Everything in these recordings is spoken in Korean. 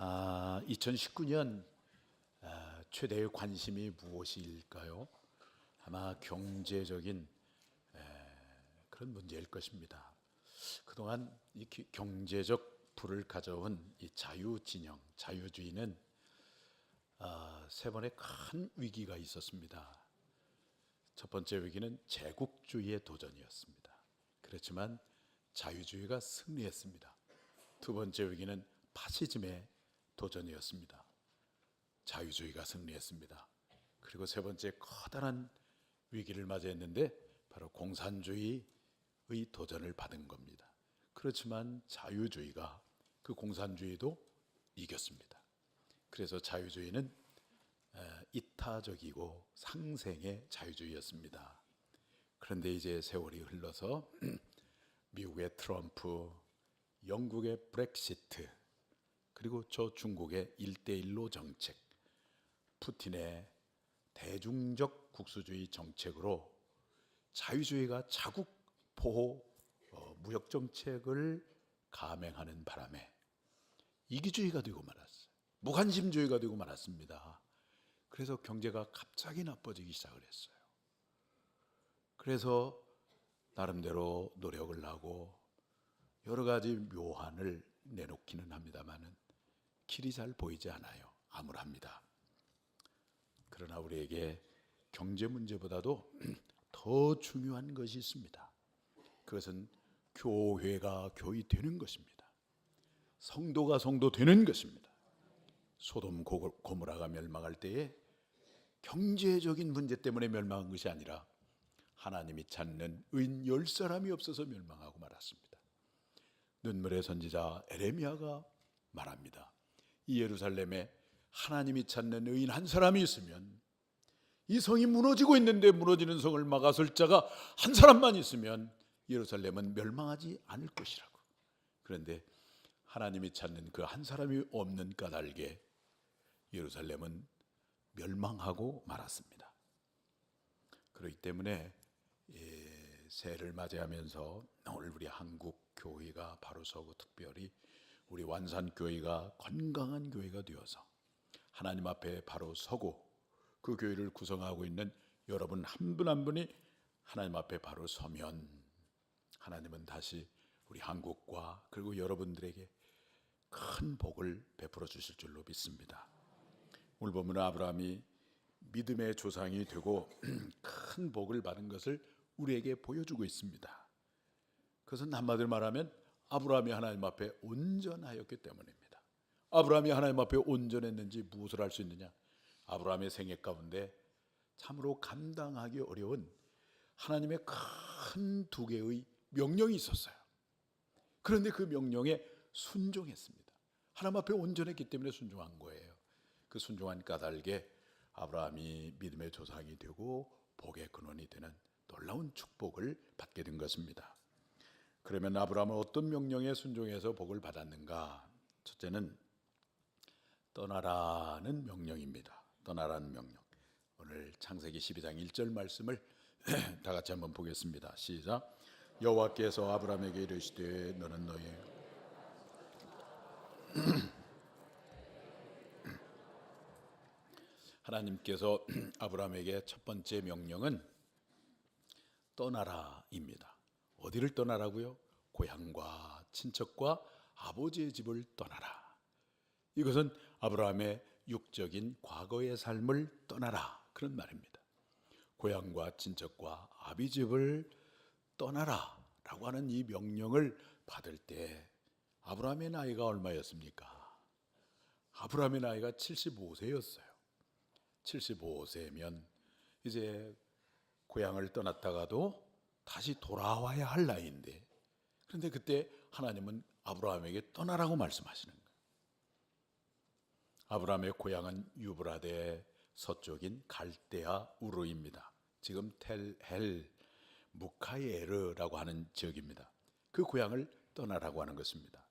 2019년 최대의 관심이 무엇일까요? 아마 경제적인 그런 문제일 것입니다. 그동안 이 경제적 부를 가져온 이 자유진영, 자유주의는 세 번의 큰 위기가 있었습니다. 첫 번째 위기는 제국주의의 도전이었습니다. 그렇지만 자유주의가 승리했습니다. 두 번째 위기는 파시즘의 도전이었습니다. 자유주의가 승리했습니다. 그리고 세 번째 커다란 위기를 맞이했는데 바로 공산주의의 도전을 받은 겁니다. 그렇지만 자유주의가 그 공산주의도 이겼습니다. 그래서 자유주의는 이타적이고 상생의 자유주의였습니다. 그런데 이제 세월이 흘러서 미국의 트럼프, 영국의 브렉시트, 그리고 저 중국의 1대1로 정책, 푸틴의 대중적 국수주의 정책으로 자유주의가 자국 보호 무역 정책을 감행하는 바람에 이기주의가 되고 말았어요. 무관심주의가 되고 말았습니다. 그래서 경제가 갑자기 나빠지기 시작을 했어요. 그래서 나름대로 노력을 하고 여러 가지 묘안을 내놓기는 합니다만은 길이 잘 보이지 않아요. 암울합니다. 그러나 우리에게 경제 문제보다도 더 중요한 것이 있습니다. 그것은 교회가 교회 되는 것입니다. 성도가 성도 되는 것입니다. 소돔 고모라가 멸망할 때에 경제적인 문제 때문에 멸망한 것이 아니라 하나님이 찾는 의인 10사람이 없어서 멸망하고 말았습니다. 눈물의 선지자 에레미야가 말합니다. 이 예루살렘에 하나님이 찾는 의인 한 사람이 있으면, 이 성이 무너지고 있는데 무너지는 성을 막아설 자가 한 사람만 있으면 예루살렘은 멸망하지 않을 것이라고. 그런데 하나님이 찾는 그 한 사람이 없는 까닭에 예루살렘은 멸망하고 말았습니다. 그렇기 때문에 새해를 맞이하면서 오늘 우리 한국 교회가 바로 서고, 특별히 우리 완산교회가 건강한 교회가 되어서 하나님 앞에 바로 서고, 그 교회를 구성하고 있는 여러분 한 분 한 분이 하나님 앞에 바로 서면 하나님은 다시 우리 한국과 그리고 여러분들에게 큰 복을 베풀어 주실 줄로 믿습니다. 오늘 보면 아브라함이 믿음의 조상이 되고 큰 복을 받은 것을 우리에게 보여주고 있습니다. 그것은 한마디로 말하면 아브라함이 하나님 앞에 온전하였기 때문입니다. 아브라함이 하나님 앞에 온전했는지 무엇을 알 수 있느냐? 아브라함의 생애 가운데 참으로 감당하기 어려운 하나님의 큰 두 개의 명령이 있었어요. 그런데 그 명령에 순종했습니다. 하나님 앞에 온전했기 때문에 순종한 거예요. 그 순종한 까닭에 아브라함이 믿음의 조상이 되고 복의 근원이 되는 놀라운 축복을 받게 된 것입니다. 그러면 아브라함은 어떤 명령에 순종해서 복을 받았는가? 첫째는 떠나라는 명령입니다. 떠나라는 명령. 오늘 창세기 12장 1절 말씀을 다 같이 한번 보겠습니다. 시작. 여호와께서 아브라함에게 이르시되 너는 너의 하나님께서 아브라함에게 첫 번째 명령은 떠나라입니다. 어디를 떠나라고요? 고향과 친척과 아버지의 집을 떠나라. 이것은 아브라함의 육적인 과거의 삶을 떠나라, 그런 말입니다. 고향과 친척과 아비 집을 떠나라 라고 하는 이 명령을 받을 때 아브라함의 나이가 얼마였습니까? 아브라함의 나이가 75세였어요. 75세면 이제 고향을 떠났다가도 다시 돌아와야 할 나이인데, 그런데 그때 하나님은 아브라함에게 떠나라고 말씀하시는 거예요. 아브라함의 고향은 유브라데 서쪽인 갈대아 우르입니다. 지금 텔헬 무카예르라고 하는 지역입니다. 그 고향을 떠나라고 하는 것입니다.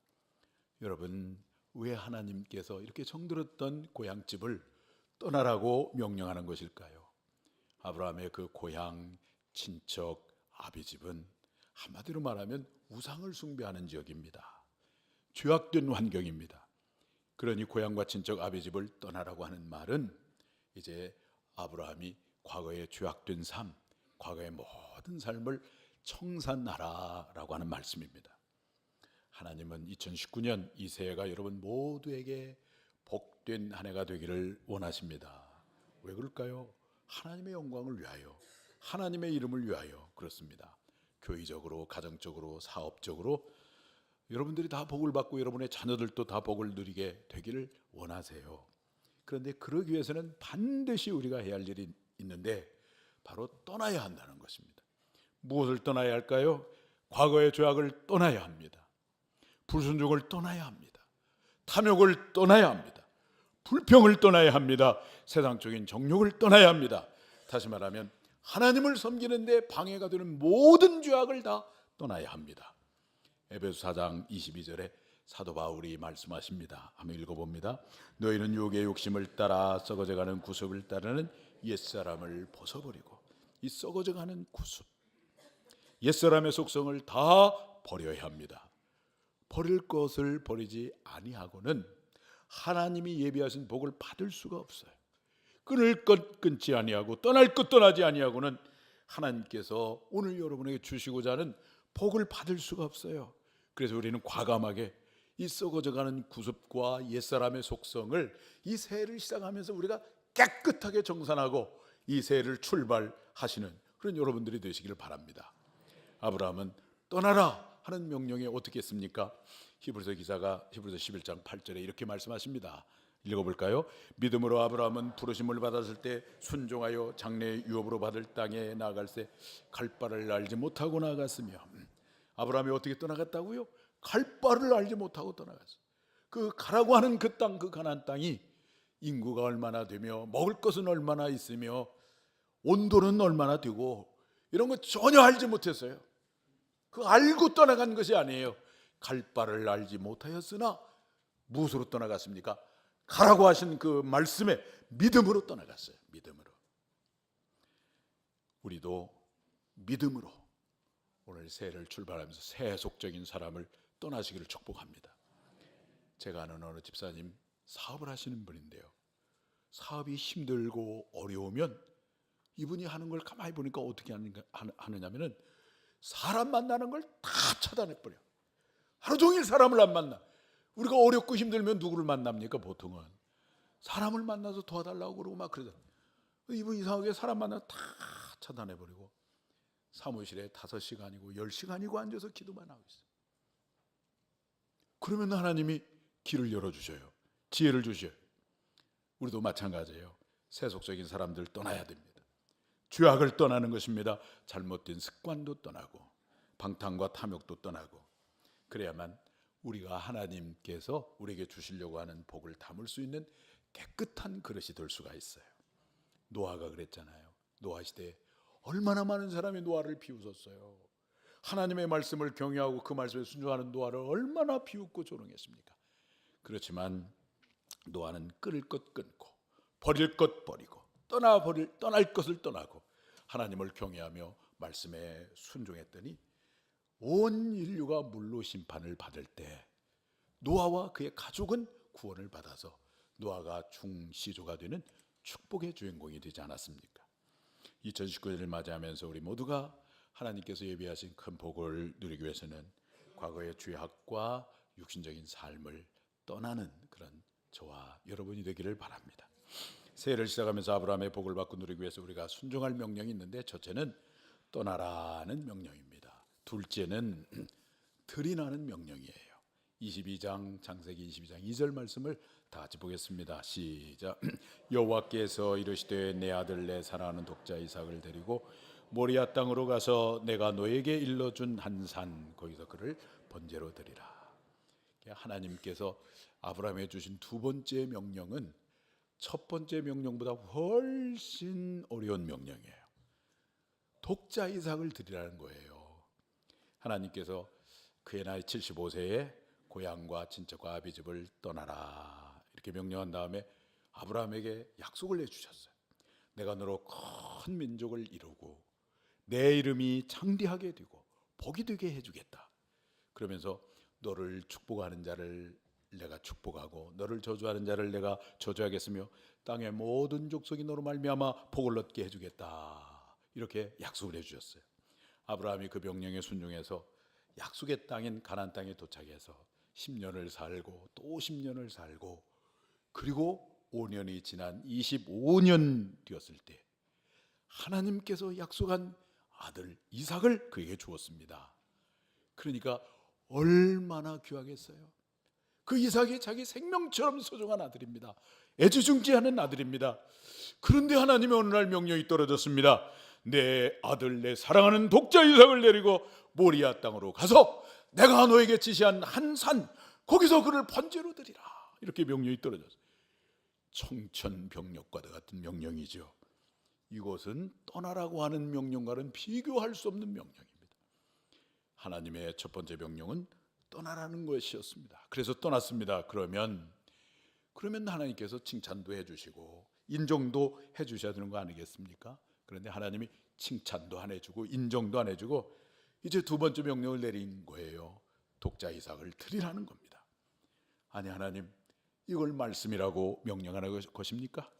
여러분, 왜 하나님께서 이렇게 정들었던 고향집을 떠나라고 명령하는 것일까요? 아브라함의 그 고향, 친척, 아비집은 한마디로 말하면 우상을 숭배하는 지역입니다. 죄악된 환경입니다. 그러니 고향과 친척 아비 집을 떠나라고 하는 말은 이제 아브라함이 과거에 죄악된 삶, 과거의 모든 삶을 청산하라라고 하는 말씀입니다. 하나님은 2019년 이 새해가 여러분 모두에게 복된 한 해가 되기를 원하십니다. 왜 그럴까요? 하나님의 영광을 위하여, 하나님의 이름을 위하여 그렇습니다. 교회적으로, 가정적으로, 사업적으로 여러분들이 다 복을 받고 여러분의 자녀들도 다 복을 누리게 되기를 원하세요. 그런데 그러기 위해서는 반드시 우리가 해야 할 일이 있는데 바로 떠나야 한다는 것입니다. 무엇을 떠나야 할까요? 과거의 죄악을 떠나야 합니다. 불순종을 떠나야 합니다. 탐욕을 떠나야 합니다. 불평을 떠나야 합니다. 세상적인 정욕을 떠나야 합니다. 다시 말하면 하나님을 섬기는 데 방해가 되는 모든 죄악을 다 떠나야 합니다. 에베소 4장 22절에 사도 바울이 말씀하십니다. 한번 읽어봅니다. 너희는 육의 욕심을 따라 썩어져가는 구습을 따르는 옛사람을 벗어버리고, 이 썩어져가는 구습, 옛사람의 속성을 다 버려야 합니다. 버릴 것을 버리지 아니하고는 하나님이 예비하신 복을 받을 수가 없어요. 끊을 것 끊지 아니하고 떠날 것 떠나지 아니하고는 하나님께서 오늘 여러분에게 주시고자 하는 복을 받을 수가 없어요. 그래서 우리는 과감하게 이 썩어져가는 구습과 옛사람의 속성을 이 새해를 시작하면서 우리가 깨끗하게 정산하고 이 새해를 출발하시는 그런 여러분들이 되시기를 바랍니다. 아브라함은 떠나라 하는 명령에 어떻게 했습니까? 히브리서 기사가 히브리서 11장 8절에 이렇게 말씀하십니다. 읽어볼까요? 믿음으로 아브라함은 부르심을 받았을 때 순종하여 장래의 유업으로 받을 땅에 나아갈새 갈 바를 알지 못하고 나아갔으며. 아브라함이 어떻게 떠나갔다고요? 갈 바를 알지 못하고 떠나갔어요. 그 가라고 하는 그 땅, 그 가나안 땅이 인구가 얼마나 되며 먹을 것은 얼마나 있으며 온도는 얼마나 되고 이런 거 전혀 알지 못했어요. 그 알고 떠나간 것이 아니에요. 갈 바를 알지 못하였으나 무엇으로 떠나갔습니까? 가라고 하신 그 말씀에 믿음으로 떠나갔어요. 믿음으로. 우리도 믿음으로 오늘 새해를 출발하면서 새 속적인 사람을 떠나시기를 축복합니다. 제가 아는 어느 집사님 사업을 하시는 분인데요, 사업이 힘들고 어려우면 이분이 하는 걸 가만히 보니까 어떻게 하느냐면은 사람 만나는 걸 다 차단해버려. 하루 종일 사람을 안 만나. 우리가 어렵고 힘들면 누구를 만납니까? 보통은 사람을 만나서 도와달라고 그러고 막 그러잖아요. 이분 이상하게 사람 만나서 다 차단해버리고 사무실에 5시간이고 10시간이고 앉아서 기도만 하고 있어요. 그러면 하나님이 길을 열어주셔요. 지혜를 주셔요. 우리도 마찬가지예요. 세속적인 사람들 떠나야 됩니다. 죄악을 떠나는 것입니다. 잘못된 습관도 떠나고 방탕과 탐욕도 떠나고, 그래야만 우리가 하나님께서 우리에게 주시려고 하는 복을 담을 수 있는 깨끗한 그릇이 될 수가 있어요. 노아가 그랬잖아요. 노아 시대에 얼마나 많은 사람이 노아를 비웃었어요. 하나님의 말씀을 경외하고 그 말씀에 순종하는 노아를 얼마나 비웃고 조롱했습니까? 그렇지만 노아는 끊을 것 끊고 버릴 것 버리고 떠날 것을 떠나고 하나님을 경외하며 말씀에 순종했더니 온 인류가 물로 심판을 받을 때 노아와 그의 가족은 구원을 받아서 노아가 중시조가 되는 축복의 주인공이 되지 않았습니까? 2019년을 맞이하면서 우리 모두가 하나님께서 예비하신 큰 복을 누리기 위해서는 과거의 죄악과 육신적인 삶을 떠나는 그런 저와 여러분이 되기를 바랍니다. 새해를 시작하면서 아브라함의 복을 받고 누리기 위해서 우리가 순종할 명령이 있는데, 첫째는 떠나라는 명령입니다. 둘째는 들이나는 명령이에요. 22장 창세기 22장 2절 말씀을 다 같이 보겠습니다. 시작. 여호와께서 이르시되 내 아들 내 사랑하는 독자 이삭을 데리고 모리아 땅으로 가서 내가 너에게 일러준 한 산 거기서 그를 번제로 드리라. 하나님께서 아브라함에 주신 두 번째 명령은 첫 번째 명령보다 훨씬 어려운 명령이에요. 독자 이삭을 드리라는 거예요. 하나님께서 그의 나이 75세에 고향과 친척과 아비 집을 떠나라 이렇게 명령한 다음에 아브라함에게 약속을 내주셨어요. 내가 너로 큰 민족을 이루고 내 이름이 창대하게 되고 복이 되게 해주겠다. 그러면서 너를 축복하는 자를 내가 축복하고 너를 저주하는 자를 내가 저주하겠으며 땅의 모든 족속이 너로 말미암아 복을 얻게 해주겠다. 이렇게 약속을 해주셨어요. 아브라함이 그 명령에 순종해서 약속의 땅인 가나안 땅에 도착해서 10년을 살고 또 10년을 살고, 그리고 5년이 지난 25년 되었을 때 하나님께서 약속한 아들 이삭을 그에게 주었습니다. 그러니까 얼마나 귀하겠어요. 그 이삭이 자기 생명처럼 소중한 아들입니다. 애지중지하는 아들입니다. 그런데 하나님의 어느 날 명령이 떨어졌습니다. 내 아들, 내 사랑하는 독자 이삭을 데리고 모리아 땅으로 가서 내가 너에게 지시한 한 산, 거기서 그를 번제로 드리라. 이렇게 명령이 떨어졌어요. 청천벽력과 같은 명령이죠. 이것은 떠나라고 하는 명령과는 비교할 수 없는 명령입니다. 하나님의 첫 번째 명령은 떠나라는 것이었습니다. 그래서 떠났습니다. 그러면 하나님께서 칭찬도 해주시고 인정도 해주셔야 되는 거 아니겠습니까? 그런데 하나님이 칭찬도 안 해주고 인정도 안 해주고 이제 두 번째 명령을 내린 거예요. 독자 이삭을 드리라는 겁니다. 아니, 하나님, 이걸 말씀이라고 명령하는 것입니까?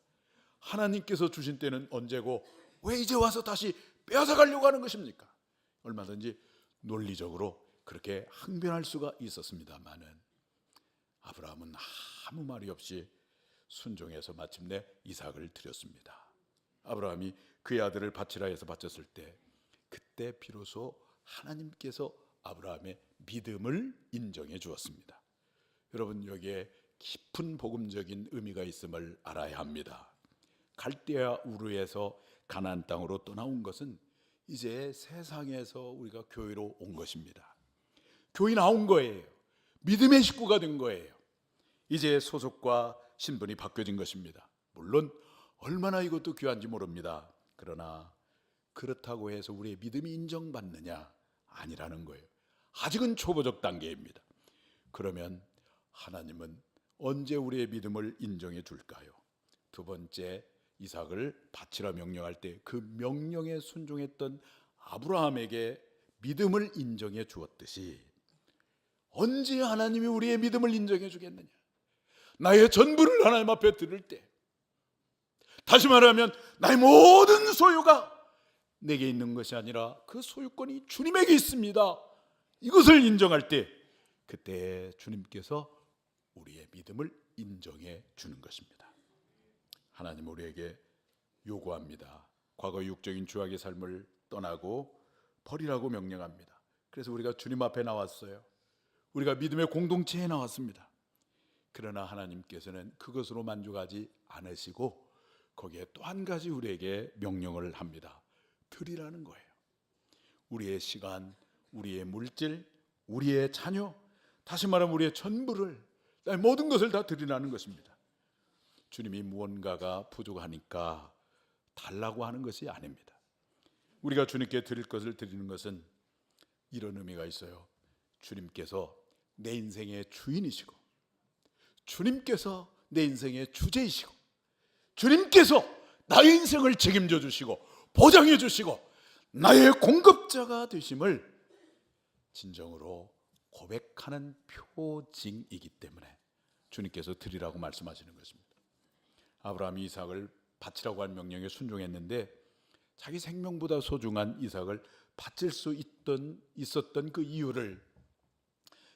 하나님께서 주신 때는 언제고 왜 이제 와서 다시 빼앗아 가려고 하는 것입니까? 얼마든지 논리적으로 그렇게 항변할 수가 있었습니다마는 아브라함은 아무 말이 없이 순종해서 마침내 이삭을 드렸습니다. 아브라함이 그의 아들을 바치라 해서 바쳤을 때, 그때 비로소 하나님께서 아브라함의 믿음을 인정해 주었습니다. 여러분, 여기에 깊은 복음적인 의미가 있음을 알아야 합니다. 갈대아 우르에서 가나안 땅으로 떠나온 것은 이제 세상에서 우리가 교회로 온 것입니다. 교회 나온 거예요. 믿음의 식구가 된 거예요. 이제 소속과 신분이 바뀌어진 것입니다. 물론 얼마나 이것도 귀한지 모릅니다. 그러나 그렇다고 해서 우리의 믿음이 인정받느냐? 아니라는 거예요. 아직은 초보적 단계입니다. 그러면 하나님은 언제 우리의 믿음을 인정해 줄까요? 두 번째, 이삭을 바치라 명령할 때 그 명령에 순종했던 아브라함에게 믿음을 인정해 주었듯이 언제 하나님이 우리의 믿음을 인정해 주겠느냐? 나의 전부를 하나님 앞에 드릴 때, 다시 말하면 나의 모든 소유가 내게 있는 것이 아니라 그 소유권이 주님에게 있습니다. 이것을 인정할 때, 그때 주님께서 우리의 믿음을 인정해 주는 것입니다. 하나님 우리에게 요구합니다. 과거 육적인 죄악의 삶을 떠나고 버리라고 명령합니다. 그래서 우리가 주님 앞에 나왔어요. 우리가 믿음의 공동체에 나왔습니다. 그러나 하나님께서는 그것으로 만족하지 않으시고 거기에 또 한 가지 우리에게 명령을 합니다. 드리라는 거예요. 우리의 시간, 우리의 물질, 우리의 자녀, 다시 말하면 우리의 전부를, 모든 것을 다 드리라는 것입니다. 주님이 무언가가 부족하니까 달라고 하는 것이 아닙니다. 우리가 주님께 드릴 것을 드리는 것은 이런 의미가 있어요. 주님께서 내 인생의 주인이시고, 주님께서 내 인생의 주제이시고, 주님께서 나의 인생을 책임져 주시고 보장해 주시고 나의 공급자가 되심을 진정으로 고백하는 표징이기 때문에 주님께서 드리라고 말씀하시는 것입니다. 아브라함이 이삭을 바치라고 한 명령에 순종했는데 자기 생명보다 소중한 이삭을 바칠 수 있었던 그 이유를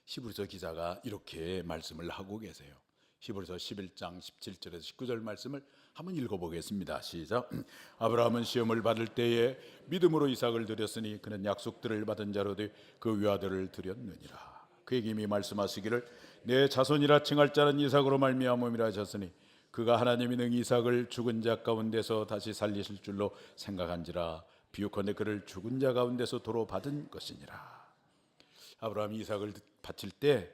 히브리서 기자가 이렇게 말씀을 하고 계세요. 히브리서 11장 17절에서 19절 말씀을 한번 읽어보겠습니다. 시작. 아브라함은 시험을 받을 때에 믿음으로 이삭을 드렸으니 그는 약속들을 받은 자로 돼 그 외아들을 드렸느니라. 그에게 이미 말씀하시기를 내 자손이라 칭할 자는 이삭으로 말미암음이라 하셨으니 그가 하나님이 능히 이삭을 죽은 자 가운데서 다시 살리실 줄로 생각한지라. 비유컨대 그를 죽은 자 가운데서 도로 받은 것이니라. 아브라함이 이삭을 바칠 때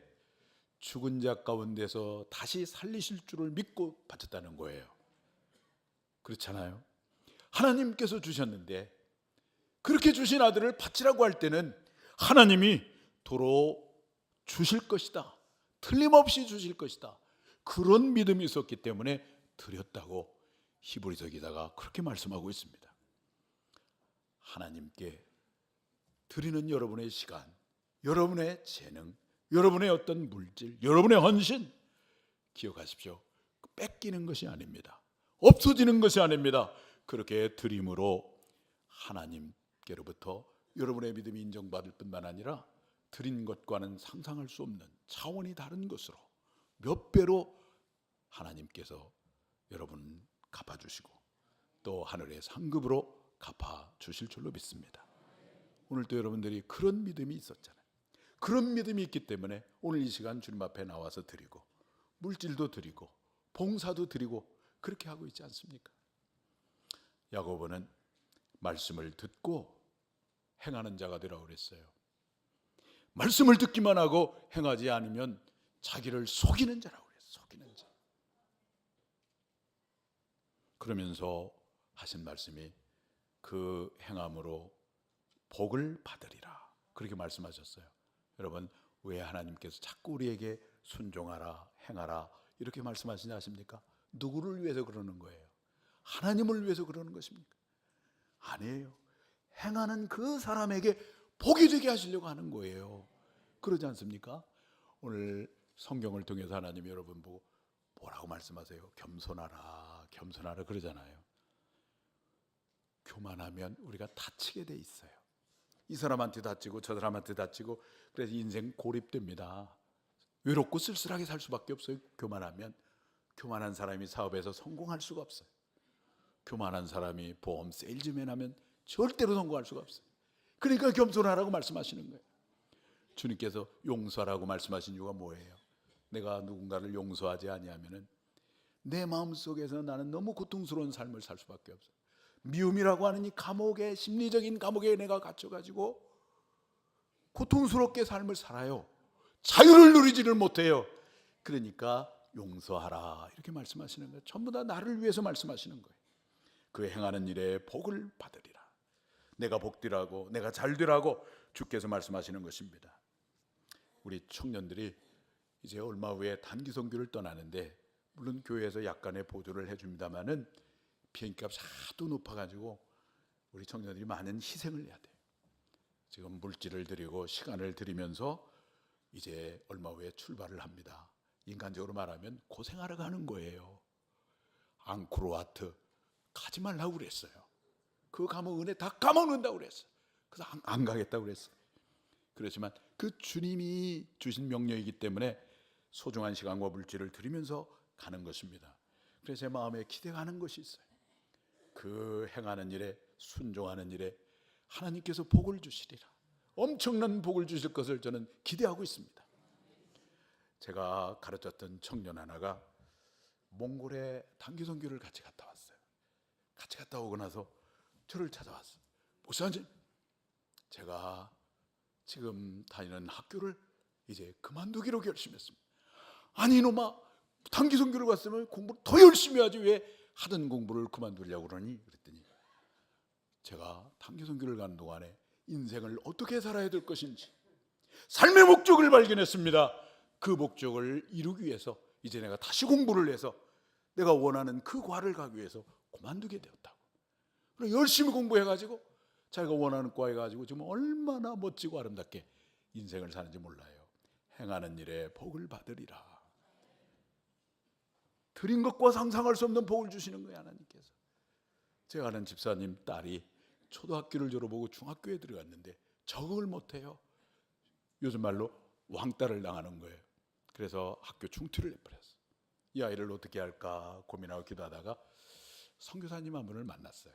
죽은 자 가운데서 다시 살리실 줄을 믿고 바쳤다는 거예요. 그렇잖아요. 하나님께서 주셨는데 그렇게 주신 아들을 바치라고 할 때는 하나님이 도로 주실 것이다, 틀림없이 주실 것이다, 그런 믿음이 있었기 때문에 드렸다고 히브리서 기자가 그렇게 말씀하고 있습니다. 하나님께 드리는 여러분의 시간, 여러분의 재능, 여러분의 어떤 물질, 여러분의 헌신, 기억하십시오. 뺏기는 것이 아닙니다. 없어지는 것이 아닙니다. 그렇게 드림으로 하나님께로부터 여러분의 믿음이 인정받을 뿐만 아니라 드린 것과는 상상할 수 없는 차원이 다른 것으로 몇 배로 하나님께서 여러분 갚아주시고 또 하늘의 상급으로 갚아주실 줄로 믿습니다. 오늘도 여러분들이 그런 믿음이 있었잖아요. 그런 믿음이 있기 때문에 오늘 이 시간 주님 앞에 나와서 드리고 물질도 드리고 봉사도 드리고 그렇게 하고 있지 않습니까? 야고보는 말씀을 듣고 행하는 자가 되라고 그랬어요. 말씀을 듣기만 하고 행하지 않으면 자기를 속이는 자라고 그랬어요. 속이는 자. 그러면서 하신 말씀이 그 행함으로 복을 받으리라 그렇게 말씀하셨어요. 여러분, 왜 하나님께서 자꾸 우리에게 순종하라 행하라 이렇게 말씀하시지 않습니까? 누구를 위해서 그러는 거예요? 하나님을 위해서 그러는 것입니까? 아니에요. 행하는 그 사람에게 복이 되게 하시려고 하는 거예요. 그러지 않습니까? 오늘 성경을 통해서 하나님이 여러분 보고 뭐라고 말씀하세요? 겸손하라 겸손하라 그러잖아요. 교만하면 우리가 다치게 돼 있어요. 이 사람한테 다치고 저 사람한테 다치고 그래서 인생 고립됩니다. 외롭고 쓸쓸하게 살 수밖에 없어요. 교만하면. 교만한 사람이 사업에서 성공할 수가 없어요. 교만한 사람이 보험 세일즈맨 하면 절대로 성공할 수가 없어요. 그러니까 겸손하라고 말씀하시는 거예요. 주님께서 용서하라고 말씀하신 이유가 뭐예요? 내가 누군가를 용서하지 아니하면은 내 마음속에서 나는 너무 고통스러운 삶을 살 수밖에 없어요. 미움이라고 하는 이 감옥에, 심리적인 감옥에 내가 갇혀가지고 고통스럽게 삶을 살아요. 자유를 누리지를 못해요. 그러니까 용서하라 이렇게 말씀하시는 거예요. 전부 다 나를 위해서 말씀하시는 거예요. 그 행하는 일에 복을 받으리라. 내가 복되라고 내가 잘되라고 주께서 말씀하시는 것입니다. 우리 청년들이 이제 얼마 후에 단기 선교를 떠나는데 물론 교회에서 약간의 보조를 해줍니다마는 비행값이 하도 높아가지고 우리 청년들이 많은 희생을 해야 돼요. 지금 물질을 드리고 시간을 드리면서 이제 얼마 후에 출발을 합니다. 인간적으로 말하면 고생하러 가는 거예요. 앙코르와트 가지 말라고 그랬어요. 그 가면 은혜 다 까먹는다고 그랬어요. 그래서 안 가겠다고 그랬어요. 그렇지만 그 주님이 주신 명령이기 때문에 소중한 시간과 물질을 드리면서 가는 것입니다. 그래서 제 마음에 기대하는 것이 있어요. 그 행하는 일에 순종하는 일에 하나님께서 복을 주시리라. 엄청난 복을 주실 것을 저는 기대하고 있습니다. 제가 가르쳤던 청년 하나가 몽골에 단기 선교를 같이 갔다 왔어요. 같이 갔다 오고 나서 저를 찾아왔어요. 목사님, 제가 지금 다니는 학교를 이제 그만두기로 결심했습니다. 아니 이놈아, 단기 선교를 갔으면 공부를 더 열심히 하지 왜 하던 공부를 그만두려고 그러니? 그랬더니 제가 단기 선교를 가는 동안에 인생을 어떻게 살아야 될 것인지 삶의 목적을 발견했습니다. 그 목적을 이루기 위해서 이제 내가 다시 공부를 해서 내가 원하는 그 과를 가기 위해서 그만두게 되었다고. 그리고 열심히 공부해가지고 자기가 원하는 과에 가지고 지금 얼마나 멋지고 아름답게 인생을 사는지 몰라요. 행하는 일에 복을 받으리라. 드린 것과 상상할 수 없는 복을 주시는 거예요, 하나님께서. 제가 아는 집사님 딸이 초등학교를 졸업하고 중학교에 들어갔는데 적응을 못해요. 요즘 말로 왕따를 당하는 거예요. 그래서 학교 중퇴를 해버렸어요. 이 아이를 어떻게 할까 고민하고 기도하다가 선교사님 한 분을 만났어요.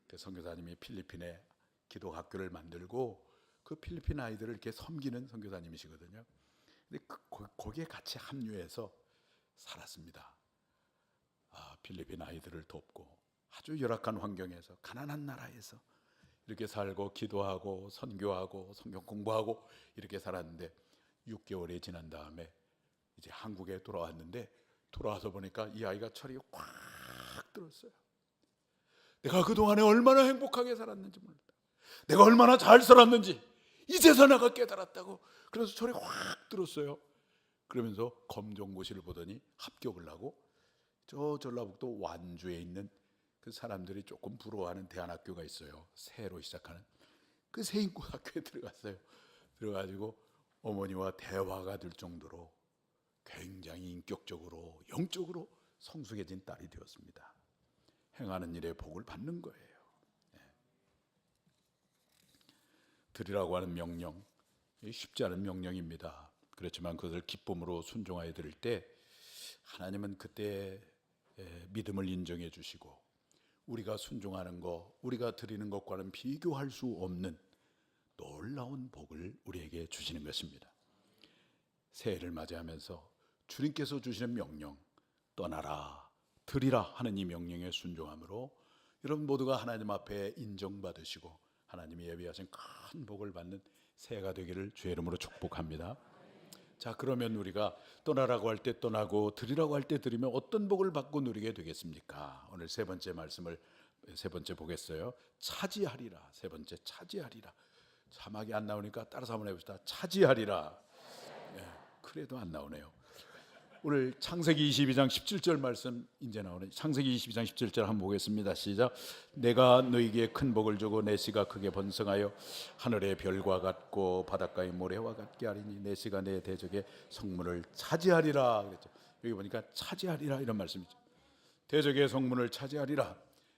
그 선교사님이 필리핀에 기독학교를 만들고 그 필리핀 아이들을 이렇게 섬기는 선교사님이시거든요. 근데 거기에 같이 합류해서 살았습니다. 필리핀 아이들을 돕고 아주 열악한 환경에서 가난한 나라에서 이렇게 살고 기도하고 선교하고 성경 공부하고 이렇게 살았는데 6개월이 지난 다음에 이제 한국에 돌아왔는데 돌아와서 보니까 이 아이가 철이 확 들었어요. 내가 그동안에 얼마나 행복하게 살았는지 몰랐다. 내가 얼마나 잘 살았는지 이제서 내가 깨달았다고. 그래서 철이 확 들었어요. 그러면서 검정고시를 보더니 합격을 하고 저 전라북도 완주에 있는 그 사람들이 조금 부러워하는 대안학교가 있어요. 새로 시작하는 그 세인고등학교에 들어갔어요. 들어가지고 어머니와 대화가 될 정도로 굉장히 인격적으로 영적으로 성숙해진 딸이 되었습니다. 행하는 일에 복을 받는 거예요. 드리라고 하는 명령, 쉽지 않은 명령입니다. 그렇지만 그것을 기쁨으로 순종하여 드릴 때 하나님은 그때 믿음을 인정해 주시고 우리가 순종하는 것, 우리가 드리는 것과는 비교할 수 없는 놀라운 복을 우리에게 주시는 것입니다. 새해를 맞이하면서 주님께서 주시는 명령, 떠나라, 드리라 하는 이 명령에 순종함으로 여러분 모두가 하나님 앞에 인정받으시고 하나님이 예비하신 큰 복을 받는 새해가 되기를 주의 이름으로 축복합니다. 자, 그러면 우리가 떠나라고 할 때 떠나고 드리라고 할 때 드리면 어떤 복을 받고 누리게 되겠습니까? 오늘 세 번째 말씀을 세 번째 보겠어요. 차지하리라. 세 번째 차지하리라. 자막이 안 나오니까 따라서 한번 해봅시다. 차지하리라. 그래도 안 나오네요. 오늘 창세기 22장 17절 말씀 이제 나오네. 창세기 22장 17절 한번 보겠습니다. 시작. 내가 너희에게 큰 복을 주고 내 씨가 크게 번성하여 하늘의 별과 같고 바닷가의 모래와 같게 하리니 내 씨가 내 대적의 성문을 차지하리라 그랬죠. 여기 보니까 차지하리라 이런 말씀이죠. 대적의 성문을 차지하리라.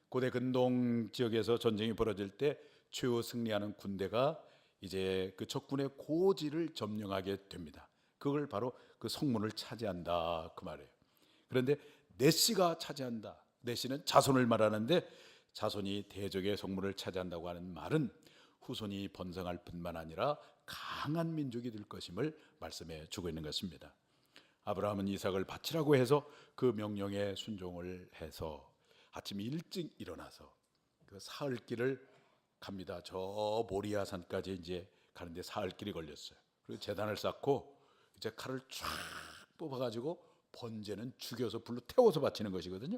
고대 근동 지역에서 전쟁이 벌어질 때 최후 승리하는 군대가 이제 그 적군의 고지를 점령하게 됩니다. 그걸 바로 그 성문을 차지한다 그 말이에요. 그런데 내시가 차지한다. 내시는 자손을 말하는데 자손이 대적의 성문을 차지한다고 하는 말은 후손이 번성할 뿐만 아니라 강한 민족이 될 것임을 말씀해 주고 있는 것입니다. 아브라함은 이삭을 바치라고 해서 그 명령에 순종을 해서 아침 일찍 일어나서 그 사흘길을 갑니다. 저 모리아 산까지 이제 가는데 사흘길이 걸렸어요. 그리고 제단을 쌓고 이제 칼을 쫙 뽑아가지고 번제는 죽여서 불로 태워서 바치는 것이거든요.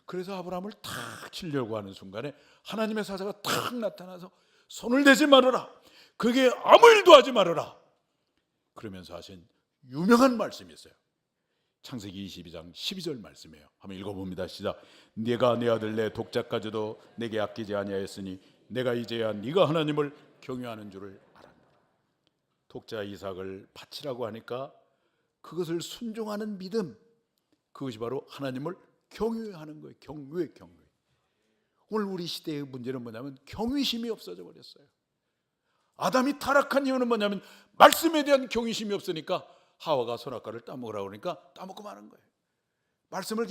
그래서 아브라함을 탁 치려고 하는 순간에 하나님의 사자가 탁 나타나서 손을 대지 말아라. 그게 아무 일도 하지 말아라. 그러면서 하신 유명한 말씀이 있어요. 창세기 22장 12절 말씀이에요. 한번 읽어봅니다. 시작. 네가 내 아들 내 독자까지도 내게 아끼지 아니하였으니 내가 이제야 네가 하나님을 경외하는 줄을 알았노라. 독자 이삭을 바치라고 하니까 그것을 순종하는 믿음, 그것이 바로 하나님을 경외하는 거예요. 경외. 오늘 우리 시대의 문제는 뭐냐면 경외심이 없어져 버렸어요. 아담이 타락한 이유는 뭐냐면 말씀에 대한 경외심이 없으니까 하와가 선악과를 따먹으라고 그러니까 따먹고 마는 거예요. 말씀을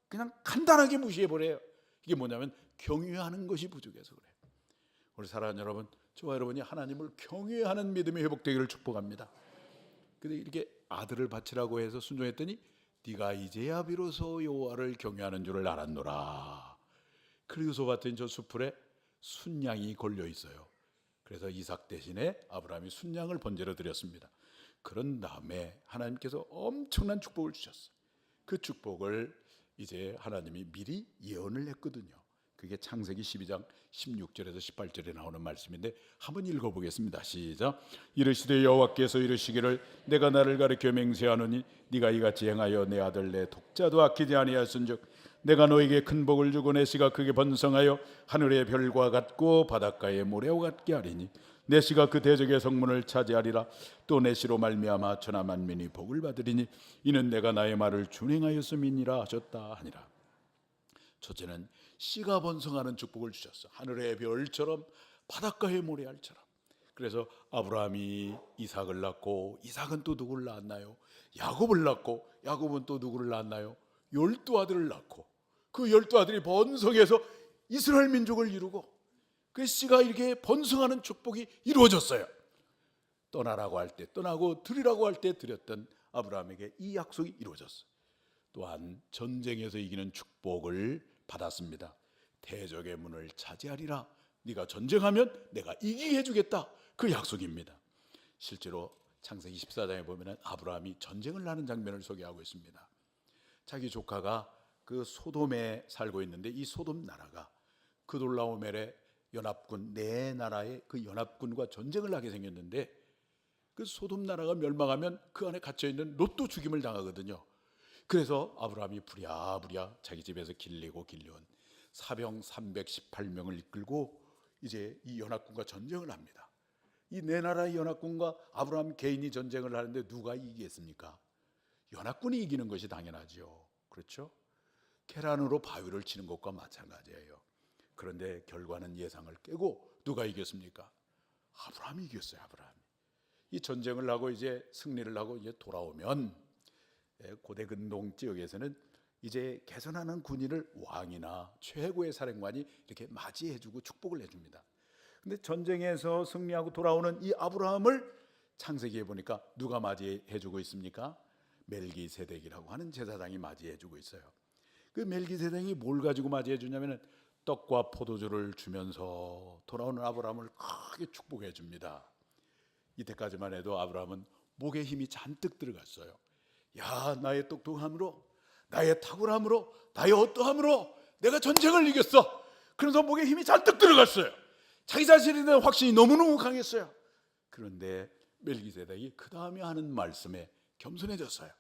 그냥 간단하게 무시해 버려요. 이게 뭐냐면 경외하는 것이 부족해서 그래요. 우리 사랑하는 여러분, 저와 여러분이 하나님을 경외하는 믿음이 회복되기를 축복합니다. 근데 이렇게 아들을 바치라고 해서 순종했더니 네가 이제야 비로소 여호와를 경외하는 줄을 알았노라. 그리고서 봤더니 저 수풀에 순양이 걸려 있어요. 그래서 이삭 대신에 아브라함이 순양을 번제로 드렸습니다. 그런 다음에 하나님께서 엄청난 축복을 주셨어요. 그 축복을 이제 하나님이 미리 예언을 했거든요. 그게 창세기 12장 16절에서 18절에 나오는 말씀인데 한번 읽어보겠습니다. 시작. 이르시되 여호와께서 이르시기를 내가 나를 가리켜 맹세하노니 네가 이같이 행하여 내 아들 내 독자도 아끼지 아니하였은즉 내가 너에게 큰 복을 주고 내 씨가 크게 번성하여 하늘의 별과 같고 바닷가의 모래와 같게 하리니 내 씨가 그 대적의 성문을 차지하리라. 또 내 씨로 말미암아 천하 만민이 복을 받으리니 이는 내가 나의 말을 준행하였음이니라 하셨다 하니라. 첫째는 씨가 번성하는 축복을 주셨어. 하늘의 별처럼 바닷가의 모래알처럼. 그래서 아브라함이 이삭을 낳고 이삭은 또 누구를 낳았나요? 야곱을 낳고 야곱은 또 누구를 낳았나요? 12아들을 낳고 그 12아들이 번성해서 이스라엘 민족을 이루고 그 씨가 이렇게 번성하는 축복이 이루어졌어요. 떠나라고 할 때 떠나고 드리라고 할 때 드렸던 아브라함에게 이 약속이 이루어졌어요. 또한 전쟁에서 이기는 축복을 받았습니다. 대적의 문을 차지하리라. 네가 전쟁하면 내가 이기게 해주겠다. 그 약속입니다. 실제로 창세기 14장에 보면 아브라함이 전쟁을 하는 장면을 소개하고 있습니다. 자기 조카가 그 소돔에 살고 있는데 이 소돔 나라가 그돌라오멜의 연합군 네 나라의 그 연합군과 전쟁을 하게 생겼는데 그 소돔 나라가 멸망하면 그 안에 갇혀 있는 롯도 죽임을 당하거든요. 그래서 아브라함이 부랴부랴 자기 집에서 길리고 길려온 사병 318명을 이끌고 이제 이 연합군과 전쟁을 합니다. 이 네 나라의 연합군과 아브라함 개인이 전쟁을 하는데 누가 이기겠습니까? 연합군이 이기는 것이 당연하죠. 그렇죠? 계란으로 바위를 치는 것과 마찬가지예요. 그런데 결과는 예상을 깨고 누가 이겼습니까? 아브라함이 이겼어요. 아브라함이. 이 전쟁을 하고 이제 승리를 하고 이제 돌아오면 고대 근동 지역에서는 이제 개선하는 군인을 왕이나 최고의 사령관이 이렇게 맞이해주고 축복을 해줍니다. 근데 전쟁에서 승리하고 돌아오는 이 아브라함을 창세기에 보니까 누가 맞이해주고 있습니까? 멜기세덱이라고 하는 제사장이 맞이해주고 있어요. 그 멜기세덱이 뭘 가지고 맞이해주냐면은 떡과 포도주를 주면서 돌아오는 아브라함을 크게 축복해 줍니다. 이때까지만 해도 아브라함은 목에 힘이 잔뜩 들어갔어요. 야, 나의 똑똑함으로, 나의 탁월함으로, 나의 어떠함으로 내가 전쟁을 이겼어. 그래서 목에 힘이 잔뜩 들어갔어요. 자기 자신에 대한 확신이 너무너무 강했어요. 그런데 멜기세덱이 그 다음에 하는 말씀에 겸손해졌어요.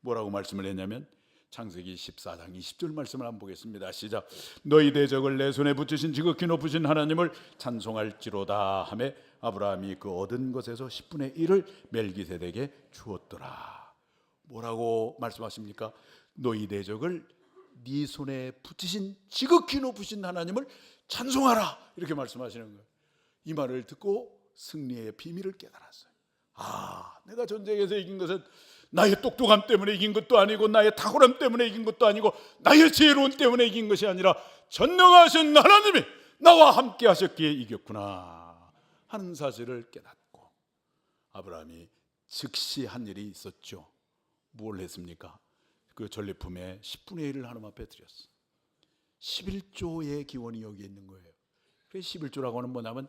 뭐라고 말씀을 했냐면 창세기 14장 20절 말씀을 한번 보겠습니다. 시작. 너희 대적을 내 손에 붙이신 지극히 높으신 하나님을 찬송할지로다 하매 아브라함이 그 얻은 것에서 10분의 1을 멜기세덱에게 주었더라. 뭐라고 말씀하십니까? 너희 대적을 네 손에 붙이신 지극히 높으신 하나님을 찬송하라, 이렇게 말씀하시는 거예요. 이 말을 듣고 승리의 비밀을 깨달았어요. 아, 내가 전쟁에서 이긴 것은 나의 똑똑함 때문에 이긴 것도 아니고 나의 탁월함 때문에 이긴 것도 아니고 나의 지혜로움 때문에 이긴 것이 아니라 전능하신 하나님이 나와 함께 하셨기에 이겼구나 하는 사실을 깨닫고 아브라함이 즉시 한 일이 있었죠. 뭘 했습니까? 그 전리품의 10분의 1을 하나님 앞에 드렸어. 11조의 기원이 여기 있는 거예요. 그래서 11조라고 하는 뭐냐면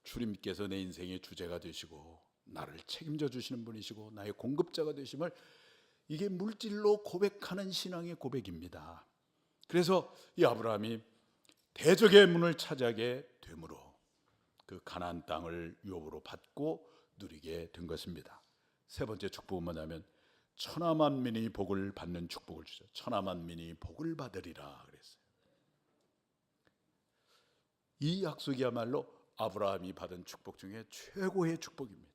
주님께서 내 인생의 주제가 되시고 나를 책임져 주시는 분이시고 나의 공급자가 되심을, 이게 물질로 고백하는 신앙의 고백입니다. 그래서 이 아브라함이 대적의 문을 차지하게 되므로 그 가나안 땅을 유업으로 받고 누리게 된 것입니다. 세 번째 축복은 뭐냐면 천하만민이 복을 받는 축복을 주죠. 천하만민이 복을 받으리라 그랬어요. 이 약속이야말로 아브라함이 받은 축복 중에 최고의 축복입니다.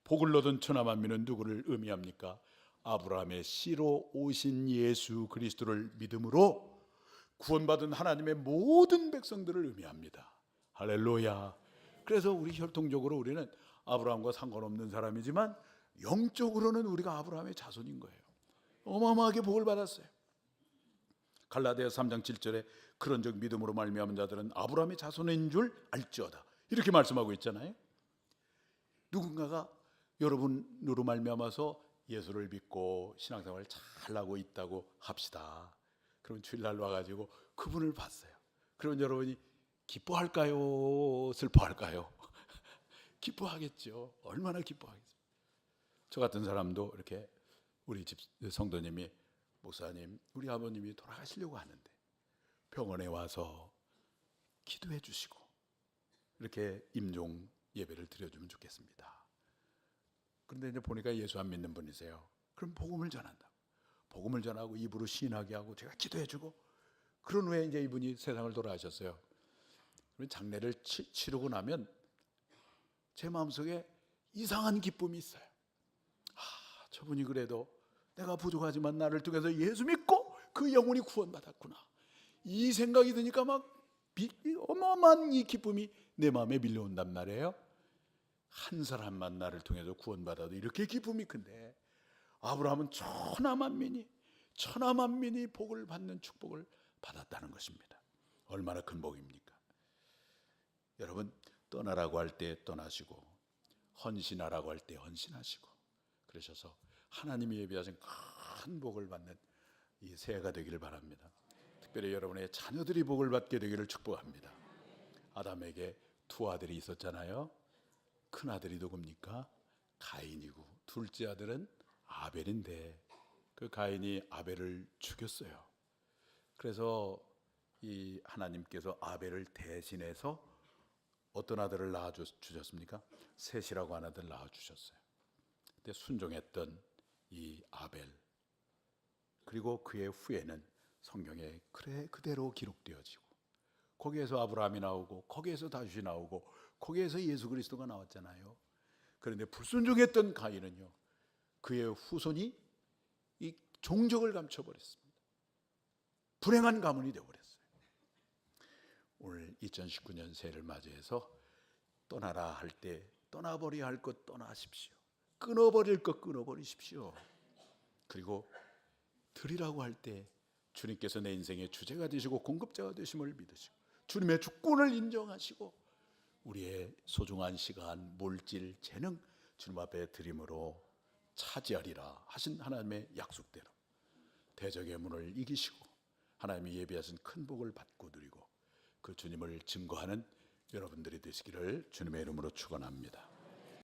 복을 얻은 천하만민은 누구를 의미합니까? 아브라함의 씨로 오신 예수 그리스도를 믿음으로 구원받은 하나님의 모든 백성들을 의미합니다. 할렐루야. 그래서 우리 혈통적으로 우리는 아브라함과 상관없는 사람이지만 영적으로는 우리가 아브라함의 자손인 거예요. 어마어마하게 복을 받았어요. 갈라디아 3장 7절에 그런즉 믿음으로 말미암은 자들은 아브라함의 자손인 줄 알지어다, 이렇게 말씀하고 있잖아요. 누군가가 여러분으로 말미암아서 예수를 믿고 신앙생활을 잘하고 있다고 합시다. 그럼 주일날 와가지고 그분을 봤어요. 그러면 여러분이 기뻐할까요? 슬퍼할까요? 기뻐하겠죠. 얼마나 기뻐하겠어요. 저 같은 사람도 이렇게 우리 집 성도님이 목사님, 우리 아버님이 돌아가시려고 하는데 병원에 와서 기도해 주시고 이렇게 임종 예배를 드려주면 좋겠습니다. 그런데 이제 보니까 예수 안 믿는 분이세요. 그럼 복음을 전한다. 복음을 전하고 입으로 시인하게 하고 제가 기도해주고, 그런 후에 이제 이분이 세상을 돌아가셨어요. 장례를 치르고 나면 제 마음속에 이상한 기쁨이 있어요. 아, 저분이 그래도 내가 부족하지만 나를 통해서 예수 믿고 그 영혼이 구원받았구나, 이 생각이 드니까 막 어마어마한 이 기쁨이 내 마음에 밀려온단 말이에요. 한 사람만 나를 통해서 구원받아도 이렇게 기쁨이 큰데 아브라함은 천하만민이 복을 받는 축복을 받았다는 것입니다. 얼마나 큰 복입니까? 여러분, 떠나라고 할 때 떠나시고 헌신하라고 할 때 헌신하시고 그러셔서 하나님이 예비하신 큰 복을 받는 이 새해가 되기를 바랍니다. 특별히 여러분의 자녀들이 복을 받게 되기를 축복합니다. 아담에게 두 아들이 있었잖아요. 큰 아들이 누굽니까? 가인이고 둘째 아들은 아벨인데 그 가인이 아벨을 죽였어요. 그래서 이 하나님께서 아벨을 대신해서 어떤 아들을 낳아 주셨습니까? 셋이라고 하는 아들을 낳아 주셨어요. 근데 순종했던 이 아벨, 그리고 그의 후예는 성경에 그대로 기록되어지고 거기에서 아브라함이 나오고 거기에서 다윗이 나오고 거기에서 예수 그리스도가 나왔잖아요. 그런데 불순종했던 가인은요, 그의 후손이 이 종적을 감춰버렸습니다. 불행한 가문이 되어버렸어요. 오늘 2019년 새해를 맞이해서 떠나라 할 때 떠나버려야 할 것 떠나십시오. 끊어버릴 것 끊어버리십시오. 그리고 드리라고 할 때 주님께서 내 인생의 주제가 되시고 공급자가 되심을 믿으시고 주님의 주권을 인정하시고 우리의 소중한 시간, 물질, 재능 주님 앞에 드림으로 차지하리라 하신 하나님의 약속대로 대적의 문을 이기시고 하나님이 예비하신 큰 복을 받고 누리고 그 주님을 증거하는 여러분들이 되시기를 주님의 이름으로 축원합니다.